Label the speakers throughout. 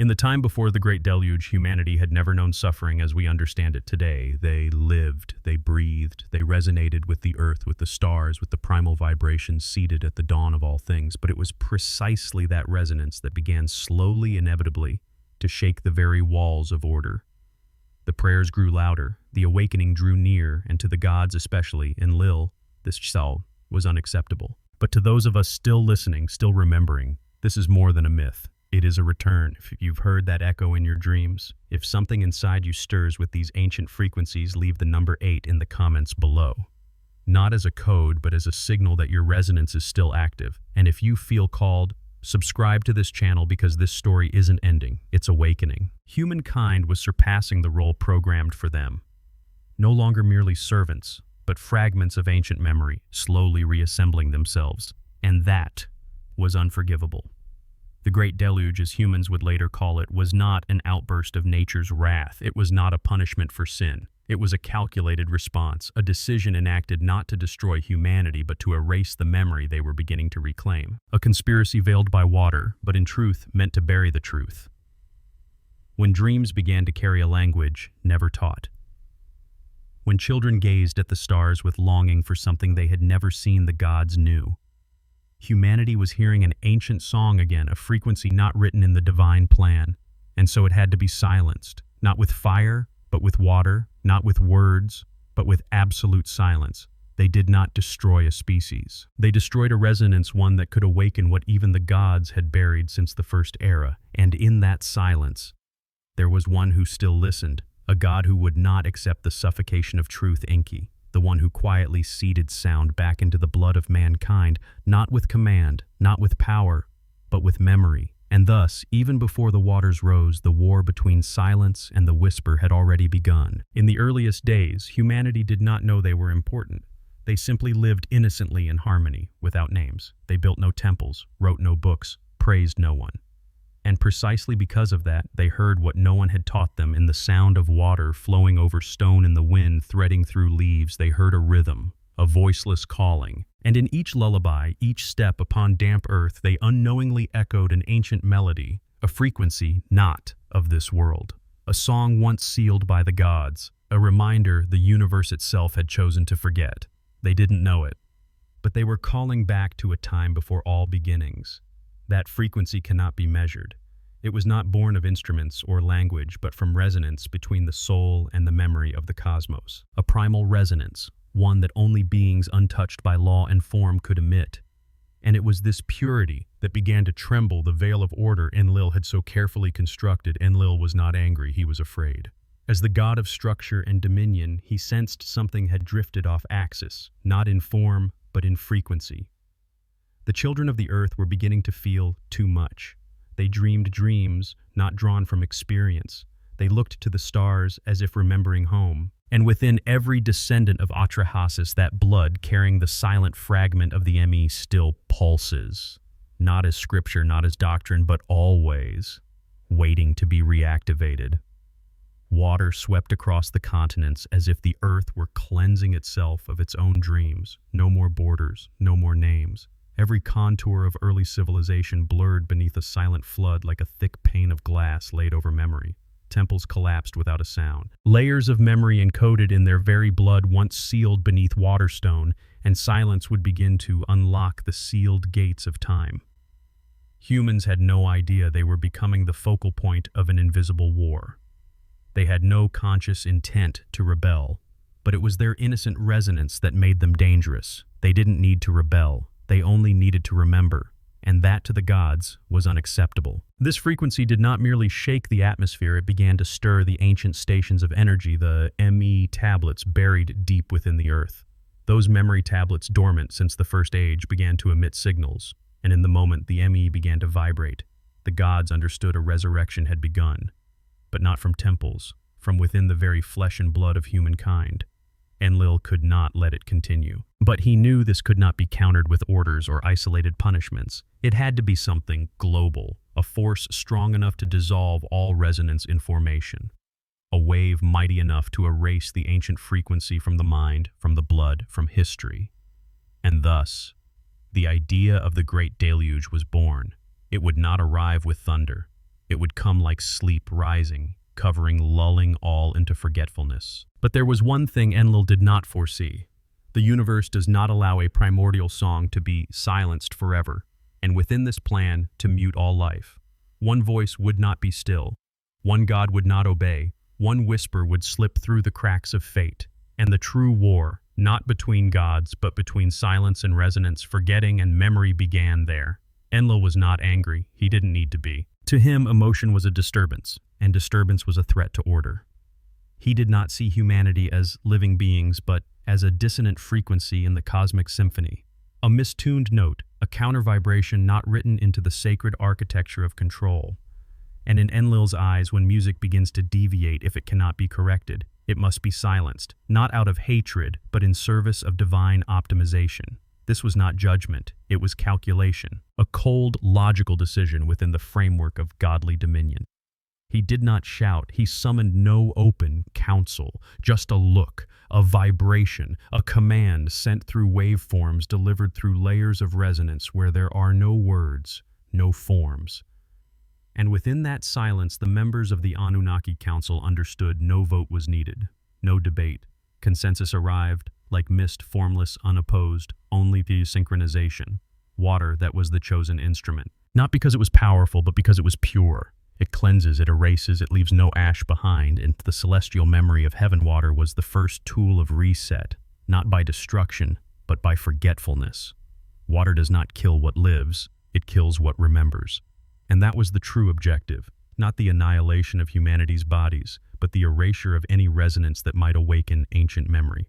Speaker 1: In the time before the Great Deluge, humanity had never known suffering as we understand it today. They lived, they breathed, they resonated with the earth, with the stars, with the primal vibrations seated at the dawn of all things. But it was precisely that resonance that began slowly, inevitably, to shake the very walls of order. The prayers grew louder, the awakening drew near, and to the gods especially, Enlil, this sound was unacceptable. But to those of us still listening, still remembering, this is more than a myth. It is a return. If you've heard that echo in your dreams, if something inside you stirs with these ancient frequencies, leave the number 8 in the comments below. Not as a code, but as a signal that your resonance is still active. And if you feel called, subscribe to this channel because this story isn't ending, it's awakening. Humankind was surpassing the role programmed for them. No longer merely servants, but fragments of ancient memory, slowly reassembling themselves. And that was unforgivable. The Great Deluge, as humans would later call it, was not an outburst of nature's wrath. It was not a punishment for sin. It was a calculated response, a decision enacted not to destroy humanity, but to erase the memory they were beginning to reclaim. A conspiracy veiled by water, but in truth meant to bury the truth. When dreams began to carry a language never taught. When children gazed at the stars with longing for something they had never seen, the gods knew. Humanity was hearing an ancient song again, a frequency not written in the divine plan, and so it had to be silenced, not with fire, but with water, not with words, but with absolute silence. They did not destroy a species. They destroyed a resonance, one that could awaken what even the gods had buried since the first era, and in that silence, there was one who still listened, a god who would not accept the suffocation of truth, Enki. The one who quietly seeded sound back into the blood of mankind, not with command, not with power, but with memory. And thus, even before the waters rose, the war between silence and the whisper had already begun. In the earliest days, humanity did not know they were important. They simply lived innocently in harmony, without names. They built no temples, wrote no books, praised no one. And precisely because of that, they heard what no one had taught them in the sound of water flowing over stone in the wind, threading through leaves. They heard a rhythm, a voiceless calling. And in each lullaby, each step upon damp earth, they unknowingly echoed an ancient melody, a frequency not of this world. A song once sealed by the gods, a reminder the universe itself had chosen to forget. They didn't know it, but they were calling back to a time before all beginnings. That frequency cannot be measured. It was not born of instruments or language, but from resonance between the soul and the memory of the cosmos. A primal resonance, one that only beings untouched by law and form could emit. And it was this purity that began to tremble the veil of order Enlil had so carefully constructed. Enlil was not angry, he was afraid. As the god of structure and dominion, he sensed something had drifted off axis, not in form, but in frequency. The children of the earth were beginning to feel too much. They dreamed dreams not drawn from experience. They looked to the stars as if remembering home. And within every descendant of Atra-Hasis, that blood carrying the silent fragment of the Me still pulses. Not as scripture, not as doctrine, but always waiting to be reactivated. Water swept across the continents as if the earth were cleansing itself of its own dreams. No more borders, no more names. Every contour of early civilization blurred beneath a silent flood like a thick pane of glass laid over memory. Temples collapsed without a sound. Layers of memory encoded in their very blood once sealed beneath waterstone, and silence would begin to unlock the sealed gates of time. Humans had no idea they were becoming the focal point of an invisible war. They had no conscious intent to rebel, but it was their innocent resonance that made them dangerous. They didn't need to rebel. They only needed to remember, and that to the gods was unacceptable. This frequency did not merely shake the atmosphere, it began to stir the ancient stations of energy, the Me tablets buried deep within the earth. Those memory tablets, dormant since the first age, began to emit signals, and in the moment the Me began to vibrate. The gods understood a resurrection had begun, but not from temples, from within the very flesh and blood of humankind. Enlil could not let it continue. But he knew this could not be countered with orders or isolated punishments. It had to be something global, a force strong enough to dissolve all resonance in formation, a wave mighty enough to erase the ancient frequency from the mind, from the blood, from history. And thus, the idea of the Great Deluge was born. It would not arrive with thunder. It would come like sleep rising, covering, lulling all into forgetfulness. But there was one thing Enlil did not foresee. The universe does not allow a primordial song to be silenced forever, and within this plan, to mute all life. One voice would not be still. One god would not obey. One whisper would slip through the cracks of fate. And the true war, not between gods, but between silence and resonance, forgetting and memory, began there. Enlil was not angry. He didn't need to be. To him, emotion was a disturbance, and disturbance was a threat to order. He did not see humanity as living beings, but as a dissonant frequency in the cosmic symphony. A mistuned note, a counter-vibration not written into the sacred architecture of control. And in Enlil's eyes, when music begins to deviate if it cannot be corrected, it must be silenced, not out of hatred, but in service of divine optimization. This was not judgment, it was calculation, a cold, logical decision within the framework of godly dominion. He did not shout, he summoned no open counsel, just a look, a vibration, a command sent through waveforms delivered through layers of resonance where there are no words, no forms. And within that silence, the members of the Anunnaki Council understood no vote was needed, no debate. Consensus arrived, like mist, formless, unopposed, only the synchronization. Water that was the chosen instrument. Not because it was powerful, but because it was pure. It cleanses, it erases, it leaves no ash behind, and the celestial memory of heaven water was the first tool of reset, not by destruction, but by forgetfulness. Water does not kill what lives, it kills what remembers. And that was the true objective, not the annihilation of humanity's bodies, but the erasure of any resonance that might awaken ancient memory.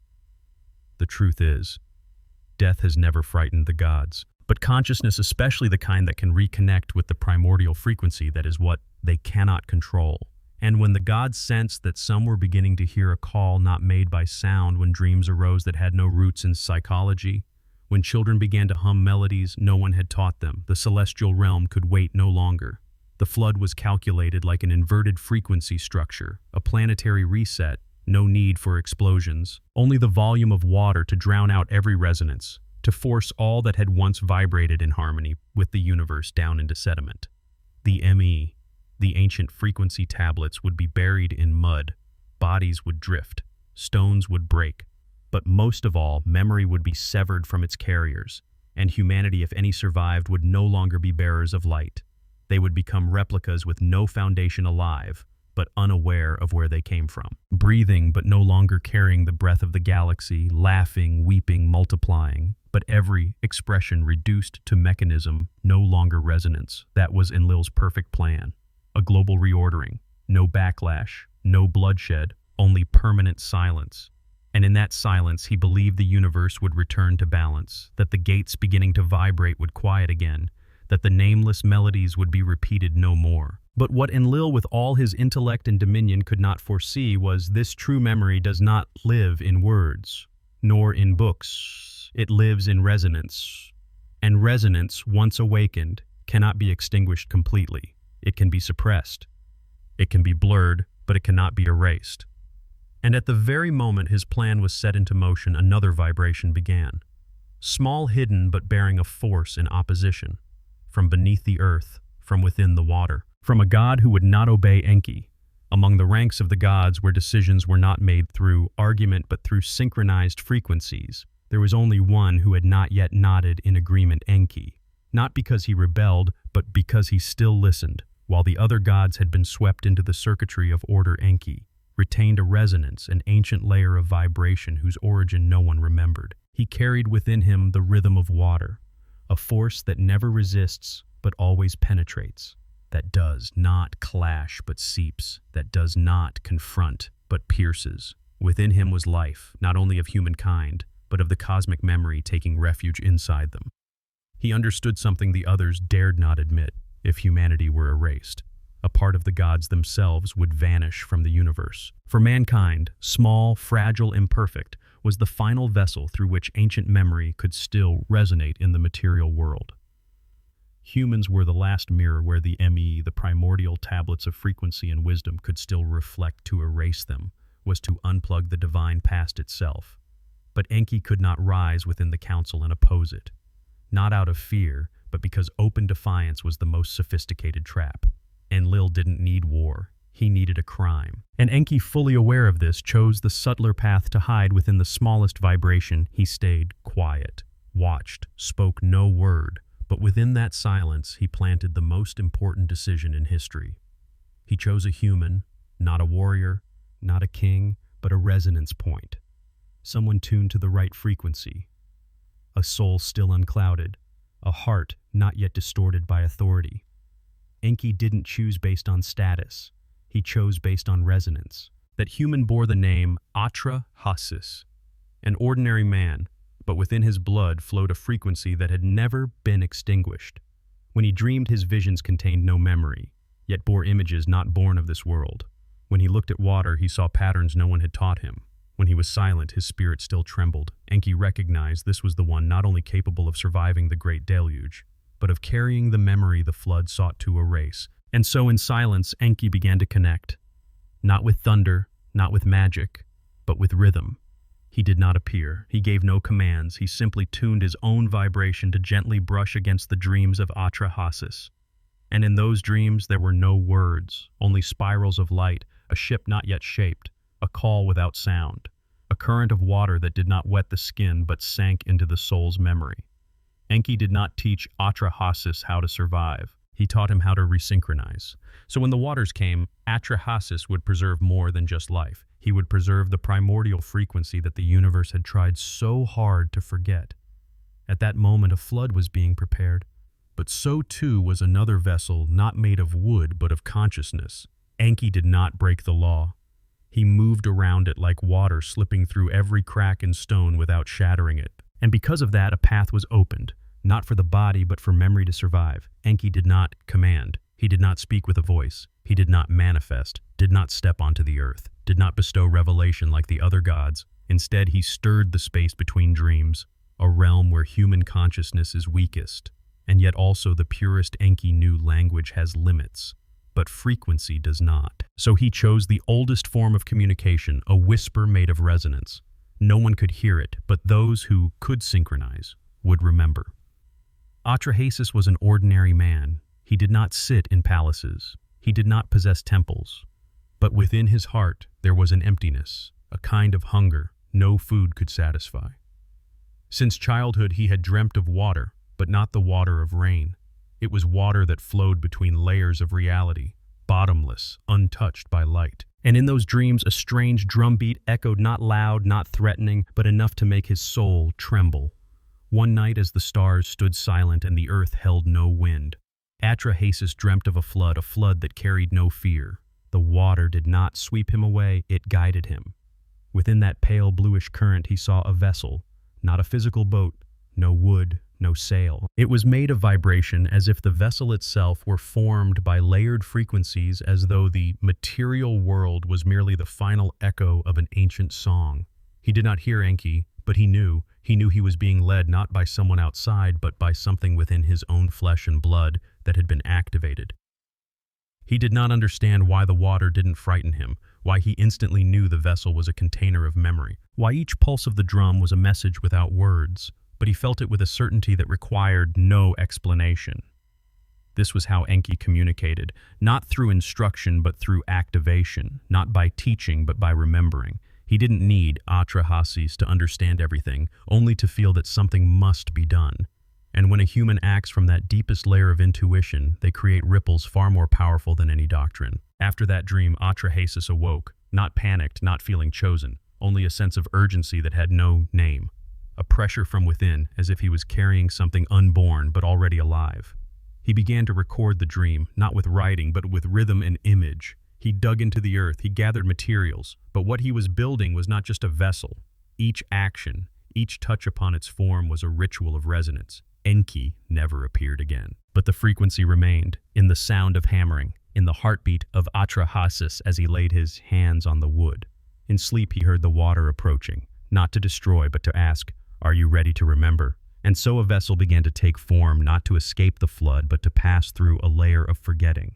Speaker 1: The truth is, death has never frightened the gods, but consciousness, especially the kind that can reconnect with the primordial frequency, that is what they cannot control. And when the gods sensed that some were beginning to hear a call not made by sound, when dreams arose that had no roots in psychology, when children began to hum melodies no one had taught them, the celestial realm could wait no longer. The flood was calculated like an inverted frequency structure, a planetary reset, no need for explosions, only the volume of water to drown out every resonance, to force all that had once vibrated in harmony with the universe down into sediment. The ME, the ancient frequency tablets, would be buried in mud, bodies would drift, stones would break, but most of all, memory would be severed from its carriers, and humanity, if any survived, would no longer be bearers of light. They would become replicas with no foundation, alive, but unaware of where they came from. Breathing, but no longer carrying the breath of the galaxy, laughing, weeping, multiplying, but every expression reduced to mechanism, no longer resonance. That was Enlil's perfect plan. A global reordering, no backlash, no bloodshed, only permanent silence. And in that silence, he believed the universe would return to balance, that the gates beginning to vibrate would quiet again, that the nameless melodies would be repeated no more. But what Enlil, with all his intellect and dominion, could not foresee was this: true memory does not live in words, nor in books. It lives in resonance. And resonance, once awakened, cannot be extinguished completely. It can be suppressed. It can be blurred, but it cannot be erased. And at the very moment his plan was set into motion, another vibration began. Small, hidden, but bearing a force in opposition. From beneath the earth, from within the water. From a god who would not obey Enki. Among the ranks of the gods, where decisions were not made through argument but through synchronized frequencies, there was only one who had not yet nodded in agreement: Enki. Not because he rebelled, but because he still listened, while the other gods had been swept into the circuitry of order. Enki retained a resonance, an ancient layer of vibration whose origin no one remembered. He carried within him the rhythm of water, a force that never resists but always penetrates, that does not clash but seeps, that does not confront but pierces. Within him was life, not only of humankind, but of the cosmic memory taking refuge inside them. He understood something the others dared not admit: if humanity were erased, a part of the gods themselves would vanish from the universe. For mankind, small, fragile, imperfect, was the final vessel through which ancient memory could still resonate in the material world. Humans were the last mirror where the ME, the primordial tablets of frequency and wisdom, could still reflect. To erase them was to unplug the divine past itself. But Enki could not rise within the council and oppose it. Not out of fear, but because open defiance was the most sophisticated trap. Enlil didn't need war. He needed a crime. And Enki, fully aware of this, chose the subtler path to hide within the smallest vibration. He stayed quiet, watched, spoke no word. But within that silence, he planted the most important decision in history. He chose a human, not a warrior, not a king, but a resonance point. Someone tuned to the right frequency. A soul still unclouded. A heart not yet distorted by authority. Enki didn't choose based on status. He chose based on resonance. That human bore the name Atra-Hasis, an ordinary man, but within his blood flowed a frequency that had never been extinguished. When he dreamed, his visions contained no memory, yet bore images not born of this world. When he looked at water, he saw patterns no one had taught him. When he was silent, his spirit still trembled. Enki recognized this was the one not only capable of surviving the great deluge, but of carrying the memory the flood sought to erase. And so in silence, Enki began to connect. Not with thunder, not with magic, but with rhythm. He did not appear. He gave no commands. He simply tuned his own vibration to gently brush against the dreams of Atra-Hasis. And in those dreams, there were no words, only spirals of light, a ship not yet shaped, a call without sound, a current of water that did not wet the skin but sank into the soul's memory. Enki did not teach Atra-Hasis how to survive. He taught him how to resynchronize. So when the waters came, Atra-Hasis would preserve more than just life. He would preserve the primordial frequency that the universe had tried so hard to forget. At that moment, a flood was being prepared. But so too was another vessel not made of wood but of consciousness. Enki did not break the law. He moved around it like water slipping through every crack and stone without shattering it. And because of that, a path was opened. Not for the body, but for memory to survive. Enki did not command. He did not speak with a voice. He did not manifest, did not step onto the earth, did not bestow revelation like the other gods. Instead, he stirred the space between dreams, a realm where human consciousness is weakest. And yet also the purest Enki knew language has limits, but frequency does not. So he chose the oldest form of communication, a whisper made of resonance. No one could hear it, but those who could synchronize would remember. Atra-Hasis was an ordinary man. He did not sit in palaces. He did not possess temples. But within his heart there was an emptiness, a kind of hunger no food could satisfy. Since childhood he had dreamt of water, but not the water of rain. It was water that flowed between layers of reality, bottomless, untouched by light. And in those dreams a strange drumbeat echoed, not loud, not threatening, but enough to make his soul tremble. One night as the stars stood silent and the earth held no wind, Atra-Hasis dreamt of a flood that carried no fear. The water did not sweep him away, it guided him. Within that pale bluish current he saw a vessel, not a physical boat, no wood, no sail. It was made of vibration, as if the vessel itself were formed by layered frequencies, as though the material world was merely the final echo of an ancient song. He did not hear Enki, but he knew he was being led not by someone outside, but by something within his own flesh and blood that had been activated. He did not understand why the water didn't frighten him, why he instantly knew the vessel was a container of memory, why each pulse of the drum was a message without words, but he felt it with a certainty that required no explanation. This was how Enki communicated, not through instruction but through activation, not by teaching but by remembering. He didn't need Atra-Hasis to understand everything, only to feel that something must be done. And when a human acts from that deepest layer of intuition, they create ripples far more powerful than any doctrine. After that dream, Atra-Hasis awoke, not panicked, not feeling chosen, only a sense of urgency that had no name. A pressure from within, as if he was carrying something unborn but already alive. He began to record the dream, not with writing, but with rhythm and image. He dug into the earth, he gathered materials, but what he was building was not just a vessel. Each action, each touch upon its form was a ritual of resonance. Enki never appeared again. But the frequency remained, in the sound of hammering, in the heartbeat of Atra-Hasis as he laid his hands on the wood. In sleep he heard the water approaching, not to destroy but to ask, "Are you ready to remember?" And so a vessel began to take form, not to escape the flood, but to pass through a layer of forgetting.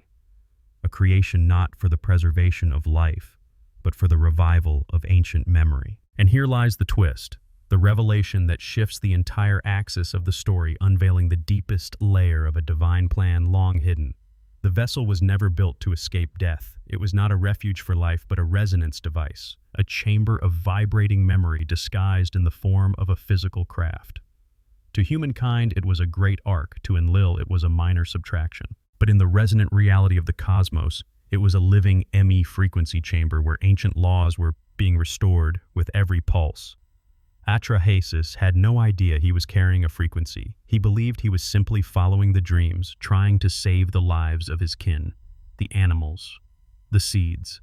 Speaker 1: A creation not for the preservation of life, but for the revival of ancient memory. And here lies the twist, the revelation that shifts the entire axis of the story, unveiling the deepest layer of a divine plan long hidden. The vessel was never built to escape death. It was not a refuge for life, but a resonance device, a chamber of vibrating memory disguised in the form of a physical craft. To humankind, it was a great ark. To Enlil, it was a minor subtraction. But in the resonant reality of the cosmos, it was a living ME frequency chamber where ancient laws were being restored with every pulse. Atra-Hasis had no idea he was carrying a frequency. He believed he was simply following the dreams, trying to save the lives of his kin, the animals, the seeds.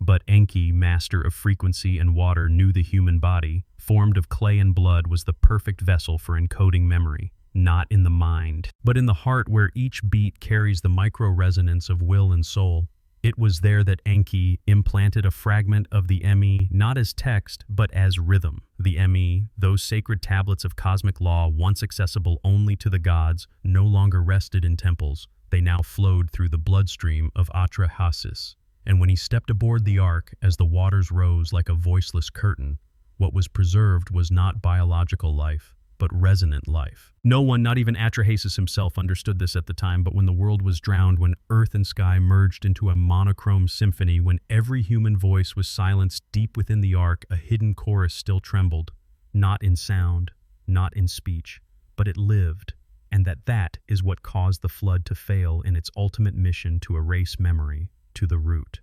Speaker 1: But Enki, master of frequency and water, knew the human body, formed of clay and blood, was the perfect vessel for encoding memory, not in the mind, but in the heart where each beat carries the micro-resonance of will and soul. It was there that Enki implanted a fragment of the ME, not as text, but as rhythm. The ME, those sacred tablets of cosmic law once accessible only to the gods, no longer rested in temples. They now flowed through the bloodstream of Atra-Hasis. And when he stepped aboard the ark, as the waters rose like a voiceless curtain, what was preserved was not biological life, but resonant life. No one, not even Atra-Hasis himself, understood this at the time, but when the world was drowned, when earth and sky merged into a monochrome symphony, when every human voice was silenced deep within the ark, a hidden chorus still trembled, not in sound, not in speech, but it lived, and that is what caused the flood to fail in its ultimate mission to erase memory to the root.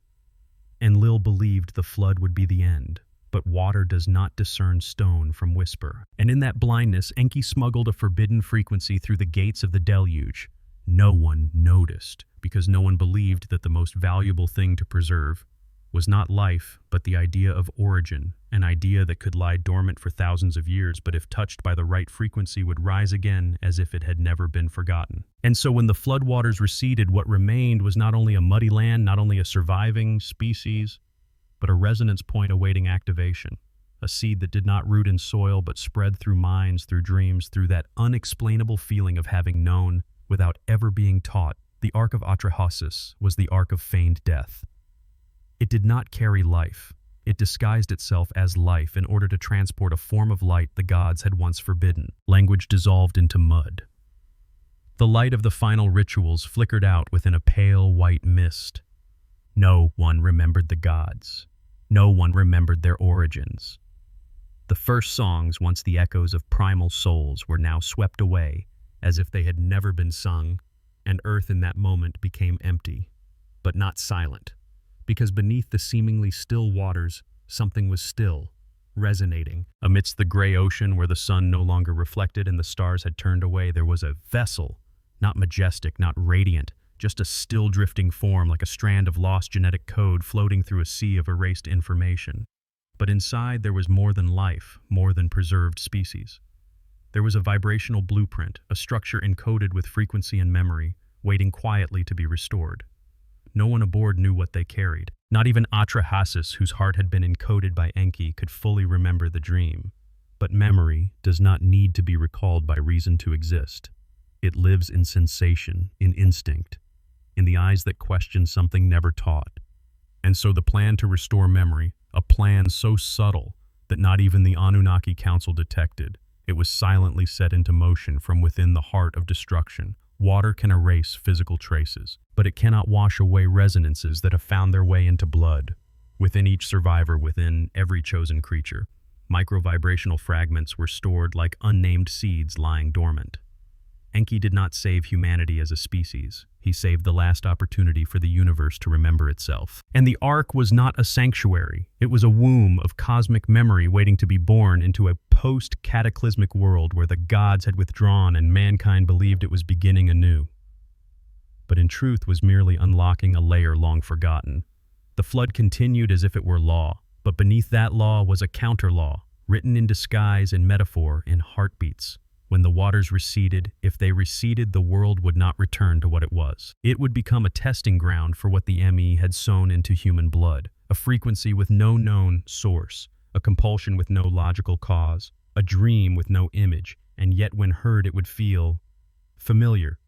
Speaker 1: Enlil believed the flood would be the end, but water does not discern stone from whisper. And in that blindness, Enki smuggled a forbidden frequency through the gates of the deluge. No one noticed, because no one believed that the most valuable thing to preserve was not life, but the idea of origin, an idea that could lie dormant for thousands of years, but if touched by the right frequency would rise again as if it had never been forgotten. And so when the floodwaters receded, what remained was not only a muddy land, not only a surviving species, but a resonance point awaiting activation, a seed that did not root in soil but spread through minds, through dreams, through that unexplainable feeling of having known without ever being taught. The ark of Atra-Hasis was the ark of feigned death. It did not carry life. It disguised itself as life in order to transport a form of light the gods had once forbidden. Language dissolved into mud. The light of the final rituals flickered out within a pale white mist. No one remembered the gods. No one remembered their origins. The first songs, once the echoes of primal souls, were now swept away as if they had never been sung, and earth in that moment became empty, but not silent, because beneath the seemingly still waters, something was still, resonating. Amidst the gray ocean where the sun no longer reflected and the stars had turned away, there was a vessel, not majestic, not radiant, just a still drifting form like a strand of lost genetic code floating through a sea of erased information. But inside there was more than life, more than preserved species. There was a vibrational blueprint, a structure encoded with frequency and memory, waiting quietly to be restored. No one aboard knew what they carried. Not even Atra-Hasis, whose heart had been encoded by Enki, could fully remember the dream. But memory does not need to be recalled by reason to exist. It lives in sensation, in instinct, in the eyes that question something never taught. And so the plan to restore memory, a plan so subtle that not even the Anunnaki Council detected, it was silently set into motion from within the heart of destruction. Water can erase physical traces, but it cannot wash away resonances that have found their way into blood. Within each survivor, within every chosen creature, micro-vibrational fragments were stored like unnamed seeds lying dormant. Enki did not save humanity as a species. He saved the last opportunity for the universe to remember itself. And the Ark was not a sanctuary. It was a womb of cosmic memory waiting to be born into a post-cataclysmic world where the gods had withdrawn and mankind believed it was beginning anew. But in truth was merely unlocking a layer long forgotten. The flood continued as if it were law, but beneath that law was a counter-law, written in disguise, in metaphor, in heartbeats. When the waters receded, if they receded, the world would not return to what it was. It would become a testing ground for what the ME had sown into human blood, a frequency with no known source, a compulsion with no logical cause, a dream with no image, and yet when heard it would feel familiar.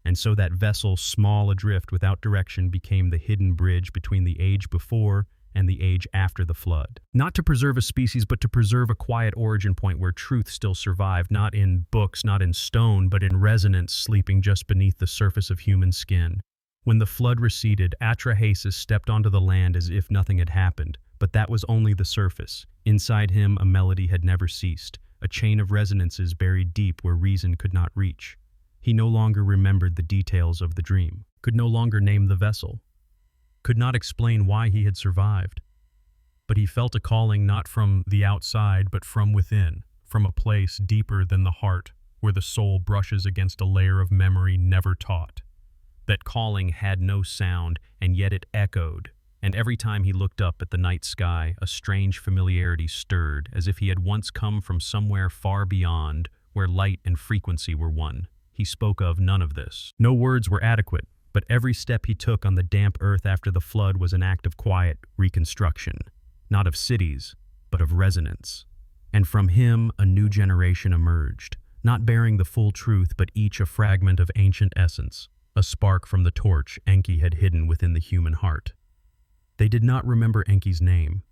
Speaker 1: And so that vessel, small adrift without direction, became the hidden bridge between the age before and the age after the flood. Not to preserve a species, but to preserve a quiet origin point where truth still survived, not in books, not in stone, but in resonance sleeping just beneath the surface of human skin. When the flood receded, Atra-Hasis stepped onto the land as if nothing had happened, but that was only the surface. Inside him, a melody had never ceased, a chain of resonances buried deep where reason could not reach. He no longer remembered the details of the dream, could no longer name the vessel, could not explain why he had survived. But he felt a calling not from the outside, but from within, from a place deeper than the heart, where the soul brushes against a layer of memory never taught. That calling had no sound, and yet it echoed, and every time he looked up at the night sky, a strange familiarity stirred, as if he had once come from somewhere far beyond, where light and frequency were one. He spoke of none of this. No words were adequate, but every step he took on the damp earth after the flood was an act of quiet reconstruction, not of cities, but of resonance. And from him a new generation emerged, not bearing the full truth, but each a fragment of ancient essence, a spark from the torch Enki had hidden within the human heart. They did not remember Enki's name,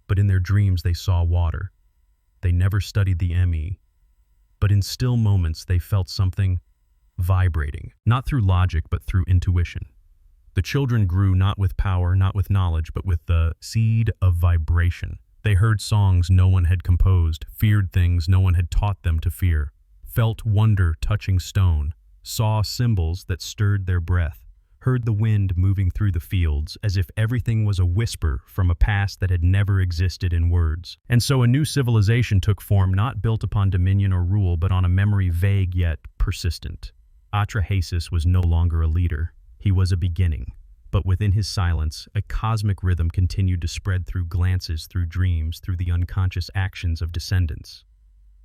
Speaker 1: but in their dreams they saw water. They never studied the ME, but in still moments they felt something vibrating, not through logic, but through intuition. The children grew not with power, not with knowledge, but with the seed of vibration. They heard songs no one had composed, feared things no one had taught them to fear, felt wonder touching stone, saw symbols that stirred their breath, heard the wind moving through the fields, as if everything was a whisper from a past that had never existed in words. And so a new civilization took form, not built upon dominion or rule, but on a memory vague yet persistent. Atra-Hasis was no longer a leader. He was a beginning. But within his silence, a cosmic rhythm continued to spread through glances, through dreams, through the unconscious actions of descendants.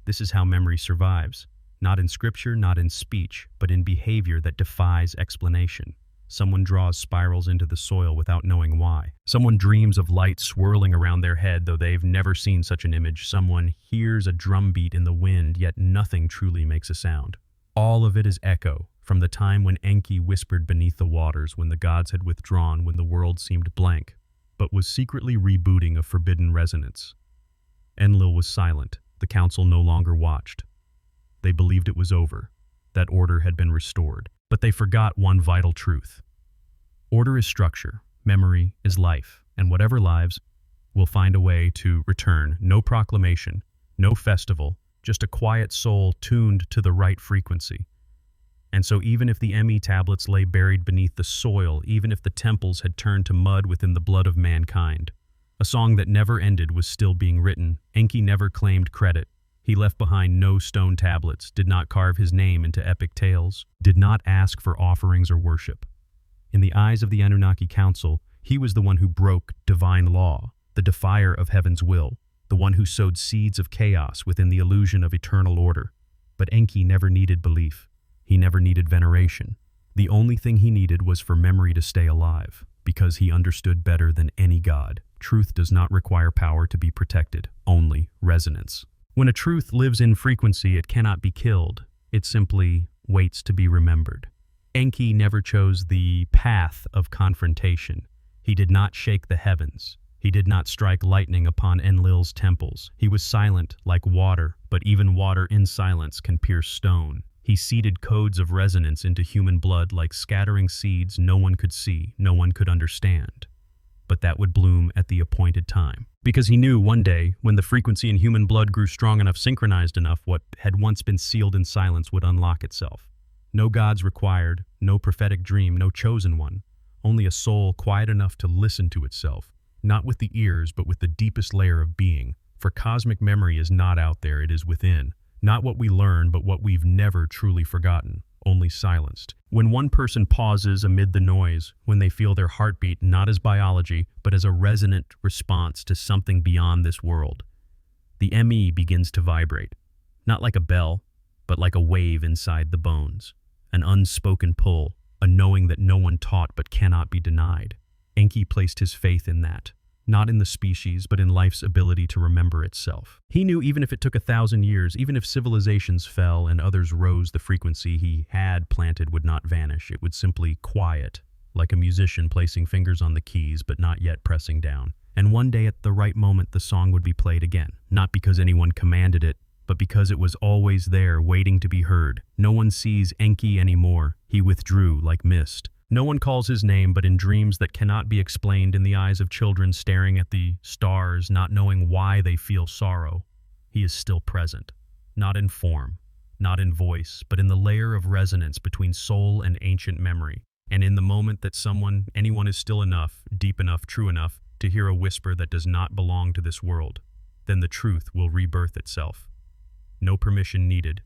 Speaker 1: This is how memory survives. Not in scripture, not in speech, but in behavior that defies explanation. Someone draws spirals into the soil without knowing why. Someone dreams of light swirling around their head, though they've never seen such an image. Someone hears a drumbeat in the wind, yet nothing truly makes a sound. All of it is echo, from the time when Enki whispered beneath the waters, when the gods had withdrawn, when the world seemed blank, but was secretly rebooting a forbidden resonance. Enlil was silent. The council no longer watched. They believed it was over, that order had been restored. But they forgot one vital truth. Order is structure, memory is life, and whatever lives will find a way to return. No proclamation, no festival, just a quiet soul tuned to the right frequency. And so even if the ME tablets lay buried beneath the soil, even if the temples had turned to mud within the blood of mankind, a song that never ended was still being written. Enki never claimed credit. He left behind no stone tablets, did not carve his name into epic tales, did not ask for offerings or worship. In the eyes of the Anunnaki Council, he was the one who broke divine law, the defier of heaven's will, the one who sowed seeds of chaos within the illusion of eternal order. But Enki never needed belief. He never needed veneration. The only thing he needed was for memory to stay alive, because he understood better than any god. Truth does not require power to be protected, only resonance. When a truth lives in frequency, it cannot be killed. It simply waits to be remembered. Enki never chose the path of confrontation. He did not shake the heavens. He did not strike lightning upon Enlil's temples. He was silent like water, but even water in silence can pierce stone. He seeded codes of resonance into human blood like scattering seeds no one could see, no one could understand. But that would bloom at the appointed time. Because he knew one day, when the frequency in human blood grew strong enough, synchronized enough, what had once been sealed in silence would unlock itself. No gods required, no prophetic dream, no chosen one. Only a soul quiet enough to listen to itself, not with the ears, but with the deepest layer of being. For cosmic memory is not out there, it is within. Not what we learn, but what we've never truly forgotten, only silenced. When one person pauses amid the noise, when they feel their heartbeat not as biology, but as a resonant response to something beyond this world, the ME begins to vibrate, not like a bell, but like a wave inside the bones, an unspoken pull, a knowing that no one taught but cannot be denied. Enki placed his faith in that, not in the species, but in life's ability to remember itself. He knew even if it took 1,000 years, even if civilizations fell and others rose, the frequency he had planted would not vanish. It would simply quiet, like a musician placing fingers on the keys but not yet pressing down. And one day at the right moment, the song would be played again, not because anyone commanded it, but because it was always there, waiting to be heard. No one sees Enki anymore. He withdrew like mist, No one calls his name, but in dreams that cannot be explained, in the eyes of children staring at the stars, not knowing why they feel sorrow, he is still present, not in form, not in voice, but in the layer of resonance between soul and ancient memory. And in the moment that anyone is still enough, deep enough, true enough, to hear a whisper that does not belong to this world, then the truth will rebirth itself. No permission needed,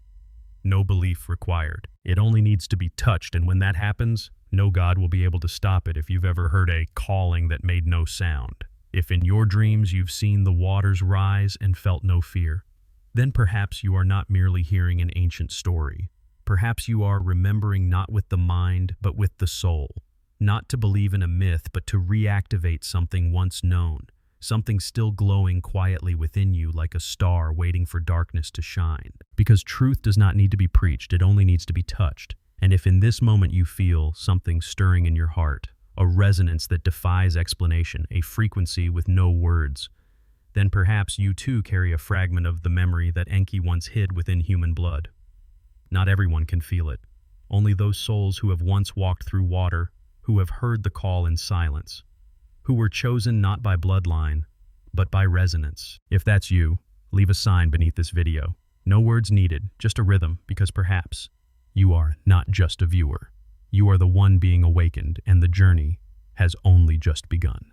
Speaker 1: no belief required. It only needs to be touched, and when that happens, no God will be able to stop it. If you've ever heard a calling that made no sound, if in your dreams you've seen the waters rise and felt no fear, then perhaps you are not merely hearing an ancient story. Perhaps you are remembering not with the mind, but with the soul. Not to believe in a myth, but to reactivate something once known, something still glowing quietly within you like a star waiting for darkness to shine. Because truth does not need to be preached, it only needs to be touched. And if in this moment you feel something stirring in your heart, a resonance that defies explanation, a frequency with no words, then perhaps you too carry a fragment of the memory that Enki once hid within human blood. Not everyone can feel it. Only those souls who have once walked through water, who have heard the call in silence, who were chosen not by bloodline, but by resonance. If that's you, leave a sign beneath this video. No words needed, just a rhythm, because perhaps you are not just a viewer. You are the one being awakened, and the journey has only just begun.